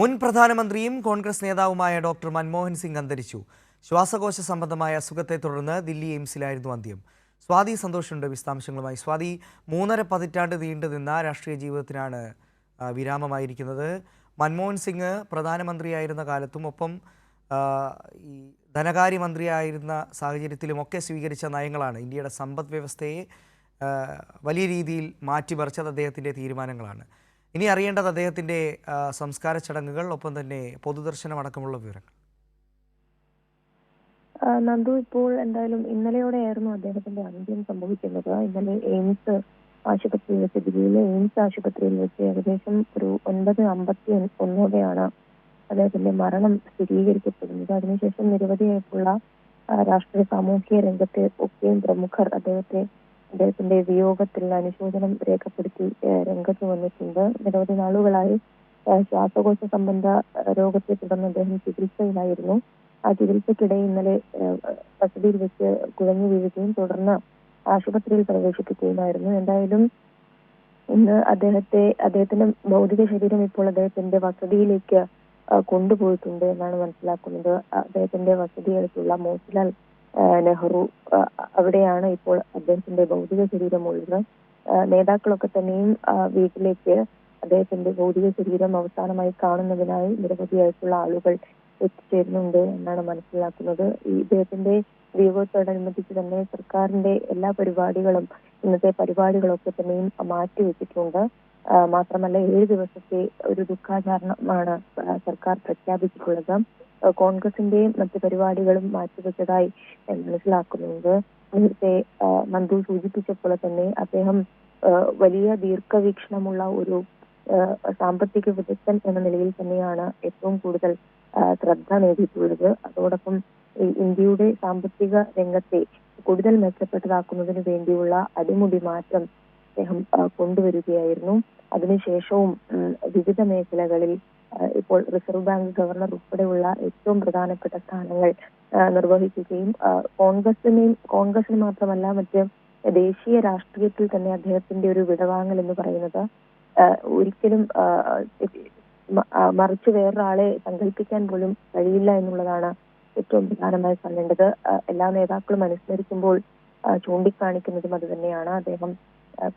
മുൻ പ്രധാനമന്ത്രിയും കോൺഗ്രസ് നേതാവുമായ ഡോക്ടർ മൻമോഹൻ സിംഗ് അന്തരിച്ചു. ശ്വാസകോശ സംബന്ധമായ അസുഖത്തെ തുടർന്ന് ദില്ലി എയിംസിലായിരുന്നു അന്ത്യം. സ്വാതി സന്തോഷുണ്ട് വിശദാംശങ്ങളുമായി. സ്വാതി, 3.5 പതിറ്റാണ്ട് നീണ്ടു നിന്ന രാഷ്ട്രീയ ജീവിതത്തിനാണ് വിരാമമായിരിക്കുന്നത്. മൻമോഹൻ സിംഗ് പ്രധാനമന്ത്രിയായിരുന്ന കാലത്തും ഒപ്പം ഈ ധനകാര്യമന്ത്രിയായിരുന്ന സാഹചര്യത്തിലുമൊക്കെ സ്വീകരിച്ച നയങ്ങളാണ് ഇന്ത്യയുടെ സമ്പദ് വ്യവസ്ഥയെ വലിയ രീതിയിൽ മാറ്റിമറിച്ചത്. അദ്ദേഹത്തിൻ്റെ തീരുമാനങ്ങളാണ്. ഇനി അറിയേണ്ടത് അദ്ദേഹത്തിൻ്റെ സംസ്കാര ചടങ്ങുകൾ, ഒപ്പം തന്നെ പൊതുദർശനം അടക്കമുള്ള വിവരങ്ങൾ. നന്ദു, ഇപ്പോൾ എന്തായാലും ഇന്നലെയോടെയായിരുന്നു അദ്ദേഹത്തിന്റെ അന്ത്യം സംഭവിക്കുന്നത്. ഇന്നലെ എയിംസ് ആശുപത്രിയിൽ വെച്ച്, ദില്ലിയിലെ എയിംസ് ആശുപത്രിയിൽ വെച്ച് ഏകദേശം ഒരു 9:51 അദ്ദേഹത്തിന്റെ മരണം സ്ഥിരീകരിക്കപ്പെടുന്നത്. അതിനുശേഷം നിരവധിയായിട്ടുള്ള രാഷ്ട്രീയ സാമൂഹിക രംഗത്തെ ഒക്കെയും പ്രമുഖർ അദ്ദേഹത്തിന്റെ വിയോഗത്തിൽ അനുശോചനം രേഖപ്പെടുത്തി രംഗത്ത് വന്നിട്ടുണ്ട്. നിരവധി നാളുകളായി ശ്വാസകോശ സംബന്ധ രോഗത്തെ തുടർന്ന് അദ്ദേഹം ചികിത്സയിലായിരുന്നു. ആ ചികിത്സയ്ക്കിടെ ഇന്നലെ വസതിയിൽ വെച്ച് കുഴഞ്ഞു വീഴുകയും തുടർന്ന് ആശുപത്രിയിൽ പ്രവേശിപ്പിക്കുകയുമായിരുന്നു. എന്തായാലും ഇന്ന് അദ്ദേഹത്തിന്റെ ഭൗതിക ശരീരം ഇപ്പോൾ അദ്ദേഹത്തിന്റെ വസതിയിലേക്ക് കൊണ്ടുപോയിട്ടുണ്ട് എന്നാണ് മനസ്സിലാക്കുന്നത്. അദ്ദേഹത്തിന്റെ വസതിയടുത്തുള്ള മോത്തിലാൽ നെഹ്റു അവിടെയാണ് ഇപ്പോൾ അദ്ദേഹത്തിന്റെ ഭൗതിക ശരീരമുള്ളത്. നേതാക്കളൊക്കെ തന്നെയും വീട്ടിലേക്ക് അദ്ദേഹത്തിന്റെ ഭൗതിക ശരീരം അവസാനമായി കാണുന്നതിനായി നിരവധിയായിട്ടുള്ള ആളുകൾ എത്തിച്ചേരുന്നുണ്ട് എന്നാണ് മനസ്സിലാക്കുന്നത്. ഈ ഇദ്ദേഹത്തിന്റെ വിയോഗത്തോടനുബന്ധിച്ച് തന്നെ സർക്കാരിന്റെ എല്ലാ പരിപാടികളും, ഇന്നത്തെ പരിപാടികളൊക്കെ തന്നെയും മാറ്റിവെച്ചിട്ടുണ്ട്. മാത്രമല്ല 7 ദിവസത്തെ ഒരു ദുഃഖാചരണമാണ് സർക്കാർ പ്രഖ്യാപിച്ചിട്ടുള്ളത്. കോൺഗ്രസിന്റെയും മറ്റ് പരിപാടികളും മാറ്റിവെച്ചതായി മനസ്സിലാക്കുന്നുണ്ട്. നേരത്തെ നന്ദു സൂചിപ്പിച്ചപ്പോൾ തന്നെ അദ്ദേഹം വലിയ ദീർഘവീക്ഷണമുള്ള ഒരു സാമ്പത്തിക വിദഗ്ധൻ എന്ന നിലയിൽ തന്നെയാണ് ഏറ്റവും കൂടുതൽ ശ്രദ്ധ നേടിയിട്ടുള്ളത്. അതോടൊപ്പം ഇന്ത്യയുടെ സാമ്പത്തിക രംഗത്തെ കൂടുതൽ മെച്ചപ്പെട്ടതാക്കുന്നതിന് വേണ്ടിയുള്ള അടിമുടി മാറ്റം അദ്ദേഹം കൊണ്ടുവരികയായിരുന്നു. അതിനുശേഷവും വിവിധ മേഖലകളിൽ ഇപ്പോൾ റിസർവ് ബാങ്ക് ഗവർണർ ഉൾപ്പെടെയുള്ള ഏറ്റവും പ്രധാനപ്പെട്ട സ്ഥാനങ്ങൾ നിർവഹിക്കുകയും കോൺഗ്രസിന് മാത്രമല്ല മറ്റ് ദേശീയ രാഷ്ട്രീയത്തിൽ തന്നെ അദ്ദേഹത്തിന്റെ ഒരു വിടവാങ്ങൽ എന്ന് പറയുന്നത് ഒരിക്കലും മറിച്ച് വേറൊരാളെ സങ്കല്പിക്കാൻ പോലും കഴിയില്ല എന്നുള്ളതാണ് ഏറ്റവും പ്രധാനമായി കാണേണ്ടത്. എല്ലാ നേതാക്കളും അനുസ്മരിക്കുമ്പോൾ ചൂണ്ടിക്കാണിക്കുന്നതും അത് തന്നെയാണ്. അദ്ദേഹം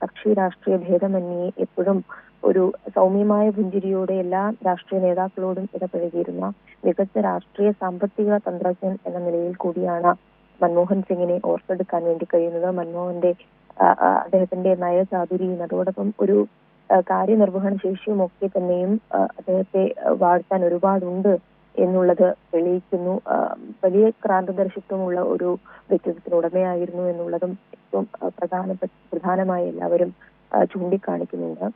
കക്ഷി രാഷ്ട്രീയ ഭേദമന്യേ എപ്പോഴും ഒരു സൗമ്യമായ പുഞ്ചിരിയോടെ എല്ലാ രാഷ്ട്രീയ നേതാക്കളോടും ഇടപഴകിയിരുന്ന മികച്ച രാഷ്ട്രീയ സാമ്പത്തിക തന്ത്രജ്ഞൻ എന്ന നിലയിൽ കൂടിയാണ് മൻമോഹൻ സിംഗിനെ ഓർത്തെടുക്കാൻ വേണ്ടി കഴിയുന്നത്. അദ്ദേഹത്തിന്റെ നയചാതുരിയും അതോടൊപ്പം ഒരു കാര്യനിർവഹണ ശേഷിയും ഒക്കെ തന്നെയും അദ്ദേഹത്തെ വാഴ്ത്താൻ ഒരുപാടുണ്ട് എന്നുള്ളത് തെളിയിക്കുന്നു. വലിയ ക്രാന്തദർശിത്വമുള്ള ഒരു വ്യക്തിത്വത്തിന് ഉടമയായിരുന്നു എന്നുള്ളതും ഏറ്റവും പ്രധാനമായി എല്ലാവരും ചൂണ്ടിക്കാണിക്കുന്നുണ്ട്.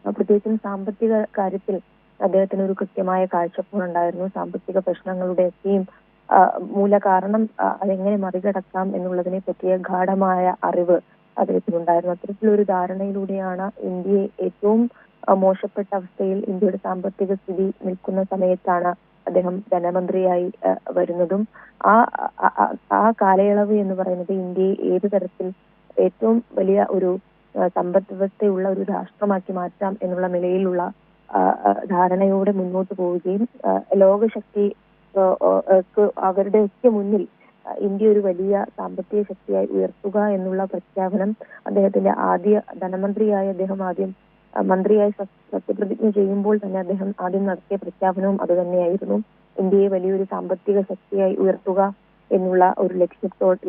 പ്രത്യേകിച്ചും സാമ്പത്തിക കാര്യത്തിൽ അദ്ദേഹത്തിന് ഒരു കൃത്യമായ കാഴ്ചപ്പാടുണ്ടായിരുന്നു. സാമ്പത്തിക പ്രശ്നങ്ങളുടെയൊക്കെയും മൂല കാരണം അതെങ്ങനെ മറികടക്കാം എന്നുള്ളതിനെ പറ്റിയ ഗാഢമായ അറിവ് അദ്ദേഹത്തിനുണ്ടായിരുന്നു. അത്തരത്തിലൊരു ധാരണയിലൂടെയാണ് ഇന്ത്യയെ ഏറ്റവും മോശപ്പെട്ട അവസ്ഥയിൽ ഇന്ത്യയുടെ സാമ്പത്തിക സ്ഥിതി നിൽക്കുന്ന സമയത്താണ് അദ്ദേഹം ധനമന്ത്രിയായി വരുന്നതും. ആ കാലയളവ് എന്ന് പറയുന്നത് ഇന്ത്യയെ ഏതു തരത്തിൽ ഏറ്റവും വലിയ ഒരു സമ്പദ് വ്യവസ്ഥയുള്ള ഒരു രാഷ്ട്രമാക്കി മാറ്റാം എന്നുള്ള നിലയിലുള്ള ധാരണയോടെ മുന്നോട്ട് പോവുകയും ലോകശക്തി അവരുടെയൊക്കെ മുന്നിൽ ഇന്ത്യ ഒരു വലിയ സാമ്പത്തിക ശക്തിയായി ഉയർത്തുക എന്നുള്ള പ്രഖ്യാപനം അദ്ദേഹത്തിന്റെ ആദ്യ ധനമന്ത്രിയായി അദ്ദേഹം ആദ്യം മന്ത്രിയായി സത്യപ്രതിജ്ഞ ചെയ്യുമ്പോൾ തന്നെ അദ്ദേഹം ആദ്യം നടത്തിയ പ്രഖ്യാപനവും അത് തന്നെയായിരുന്നു. ഇന്ത്യയെ വലിയൊരു സാമ്പത്തിക ശക്തിയായി ഉയർത്തുക എന്നുള്ള ഒരു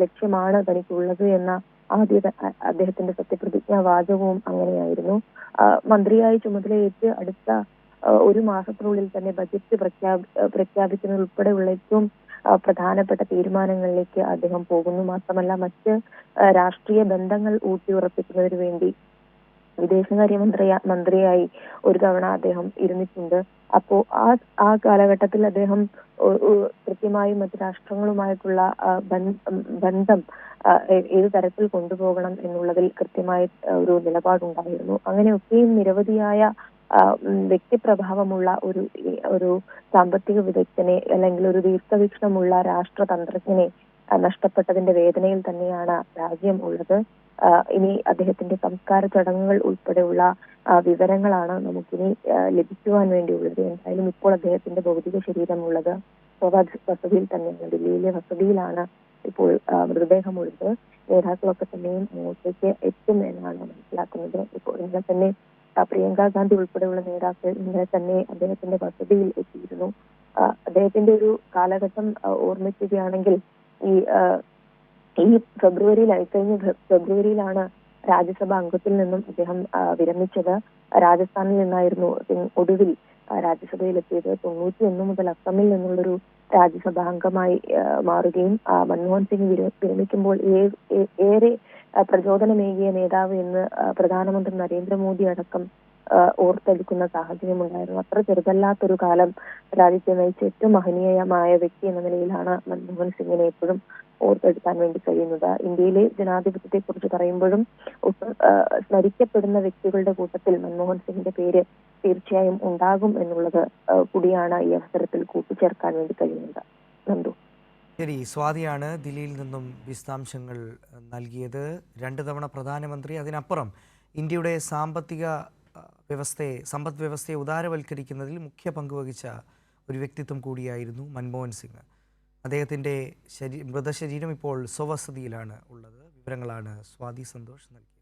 ലക്ഷ്യമാണ് തനിക്കുള്ളത് എന്ന അദ്ദേഹത്തിന്റെ സത്യപ്രതിജ്ഞാ വാചകവും അങ്ങനെയായിരുന്നു. മന്ത്രിയായി ചുമതലയേറ്റ് അടുത്ത ഒരു മാസത്തിനുള്ളിൽ തന്നെ ബജറ്റ് പ്രഖ്യാപിക്കുന്നത് ഉൾപ്പെടെയുള്ള ഏറ്റവും പ്രധാനപ്പെട്ട തീരുമാനങ്ങളിലേക്ക് അദ്ദേഹം പോകുന്നു. മാത്രമല്ല മറ്റ് രാഷ്ട്രീയ ബന്ധങ്ങൾ ഊട്ടിയുറപ്പിക്കുന്നതിന് വേണ്ടി വിദേശകാര്യ മന്ത്രിയായി ഒരു തവണ അദ്ദേഹം ഇരുന്നിട്ടുണ്ട്. അപ്പോ ആ കാലഘട്ടത്തിൽ അദ്ദേഹം കൃത്യമായും മറ്റ് രാഷ്ട്രങ്ങളുമായിട്ടുള്ള ബന്ധം ഏത് തരത്തിൽ കൊണ്ടുപോകണം എന്നുള്ളതിൽ കൃത്യമായ ഒരു നിലപാടുണ്ടായിരുന്നു. അങ്ങനെയൊക്കെയും നിരവധിയായ വ്യക്തിപ്രഭാവമുള്ള ഒരു സാമ്പത്തിക വിദഗ്ധനെ അല്ലെങ്കിൽ ഒരു ദീർഘവീക്ഷണമുള്ള രാഷ്ട്രതന്ത്രജ്ഞനെ നഷ്ടപ്പെട്ടതിന്റെ വേദനയിൽ തന്നെയാണ് രാജ്യം ഉള്ളത്. ഇനി അദ്ദേഹത്തിന്റെ സംസ്കാര ചടങ്ങുകൾ ഉൾപ്പെടെയുള്ള വിവരങ്ങളാണ് നമുക്കിനി ലഭിക്കുവാൻ വേണ്ടിയുള്ളത്. എന്തായാലും ഇപ്പോൾ അദ്ദേഹത്തിന്റെ ഭൗതിക ശരീരമുള്ളത് സ്വകാര്യ വസതിയിൽ തന്നെയാണ്, ദില്ലിയിലെ വസതിയിലാണ് ഇപ്പോൾ മൃതദേഹമുള്ളത്. നേതാക്കളൊക്കെ തന്നെയും അങ്ങോട്ടേക്ക് എത്തും എന്നാണ് മനസ്സിലാക്കുന്നത്. ഇപ്പോൾ ഇന്നലെ തന്നെ പ്രിയങ്ക ഗാന്ധി ഉൾപ്പെടെയുള്ള നേതാക്കൾ ഇന്നലെ തന്നെ അദ്ദേഹത്തിന്റെ വസതിയിൽ എത്തിയിരുന്നു. അദ്ദേഹത്തിന്റെ ഒരു കാലഘട്ടം ഓർമ്മിക്കുകയാണെങ്കിൽ ഈ ഈ കഴിഞ്ഞ ഫെബ്രുവരിയിലാണ് രാജ്യസഭ അംഗത്തിൽ നിന്നും അദ്ദേഹം വിരമിച്ചത്. രാജസ്ഥാനിൽ നിന്നായിരുന്നു ഒടുവിൽ രാജ്യസഭയിലെത്തിയത്. 91 മുതൽ അസമിൽ നിന്നുള്ളൊരു രാജ്യസഭാ അംഗമായി മാറുകയും മൻമോഹൻ സിംഗ് വിരമിക്കുമ്പോൾ ഏറെ പ്രചോദനമേകിയ നേതാവ് എന്ന് പ്രധാനമന്ത്രി നരേന്ദ്രമോദി അടക്കം ഓർത്തെടുക്കുന്ന സാഹചര്യമുണ്ടായിരുന്നു. അത്ര ചെറുതല്ലാത്തൊരു കാലം രാജ്യത്തെ നയിച്ച ഏറ്റവും മഹനീയമായ വ്യക്തി എന്ന നിലയിലാണ് മൻമോഹൻ സിംഗിനെ എപ്പോഴും ഓർത്തെടുക്കാൻ വേണ്ടി കഴിയുന്നത്. ഇന്ത്യയിലെ ജനാധിപത്യത്തെ കുറിച്ച് പറയുമ്പോഴും ഒട്ടും സ്മരിക്കപ്പെടുന്ന വ്യക്തികളുടെ കൂട്ടത്തിൽ മൻമോഹൻ സിംഗിന്റെ പേര് തീർച്ചയായും ഉണ്ടാകും എന്നുള്ളത് കൂടിയാണ് ഈ അവസരത്തിൽ കൂട്ടിച്ചേർക്കാൻ വേണ്ടി കഴിയുന്നത്. നന്ദു. ശരി, സ്വാതിയാണ് ദില്ലിയിൽ നിന്നും വിശദാംശങ്ങൾ നൽകിയത്. 2 തവണ പ്രധാനമന്ത്രി, അതിനപ്പുറം ഇന്ത്യയുടെ സമ്പദ് വ്യവസ്ഥയെ ഉദാരവൽക്കരിക്കുന്നതിൽ മുഖ്യ പങ്കുവഹിച്ച ഒരു വ്യക്തിത്വം കൂടിയായിരുന്നു മൻമോഹൻ സിംഗ്. അദ്ദേഹത്തിൻ്റെ മൃതശരീരം ഇപ്പോൾ സ്വവസതിയിലാണ് ഉള്ളത്. വിവരങ്ങളാണ് സ്വാതി സന്തോഷ് നൽകിയത്.